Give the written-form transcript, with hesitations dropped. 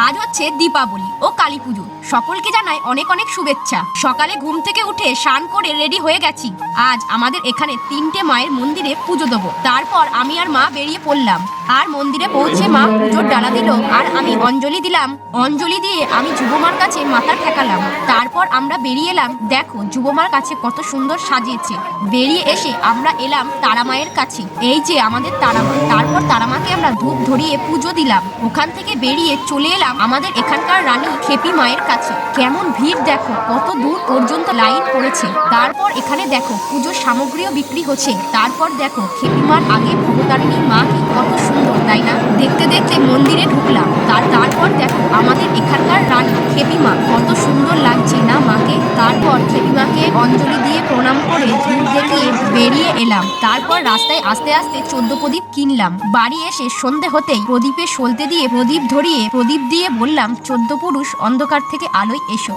আজ হচ্ছে দীপাবলি ও কালী পুজো। সকলকে জানাই অনেক অনেক শুভেচ্ছা। সকালে ঘুম থেকে উঠে স্নান করে রেডি হয়ে গেছি। আজ আমাদের এখানে 3টে মায়ের মন্দিরে পুজো দেবো। তারপর আমি আর মা বেরিয়ে পড়লাম। আর মন্দিরে পৌঁছে মা পুজোর ডালা দিল আর আমি অঞ্জলি দিলাম। অঞ্জলি দিয়ে আমি যুবমার কাছে মাথা ঠেকালাম। তারপর আমরা বেরিয়ে এলাম। দেখো যুবমার কাছে কত সুন্দর সাজিয়েছে। বেরিয়ে এসে আমরা এলাম তারা মায়ের কাছে। এই যে আমাদের তারা মা। তারপর তারা মাকে আমরা ধূপ ধরিয়ে পুজো দিলাম। ওখান থেকে বেরিয়ে চলে এলাম আমাদের এখানকার রানী খেপি মায়ের কাছে। কেমন ভিড় দেখো, কত দূর পর্যন্ত লাইন পড়েছে। তারপর এখানে দেখো পুজোর সামগ্রীও বিক্রি হচ্ছে। তারপর দেখো খেপি মার আগে ভবতারিণী মা কি কত সুন্দর, তাই না? দেখতে দেখতে মন্দিরে ঢুকলাম। তারপর দেখো আমাদের এখানকার রানী খেপি মা, কত সুন্দর লাগছে না মাকে। তারপর খেপি মাকে অঞ্জলি দিয়ে প্রণাম করে ধূপ দেখিয়ে বেরিয়ে এলাম। তারপর রাস্তায় আস্তে আস্তে 14 প্রদীপ কিনলাম। বাড়ি এসে সন্ধে হতেই প্রদীপে সলতে দিয়ে প্রদীপ ধরিয়ে প্রদীপ দিয়ে বললাম 14 পুরুষ অন্ধকার থেকে আলোয় এসো।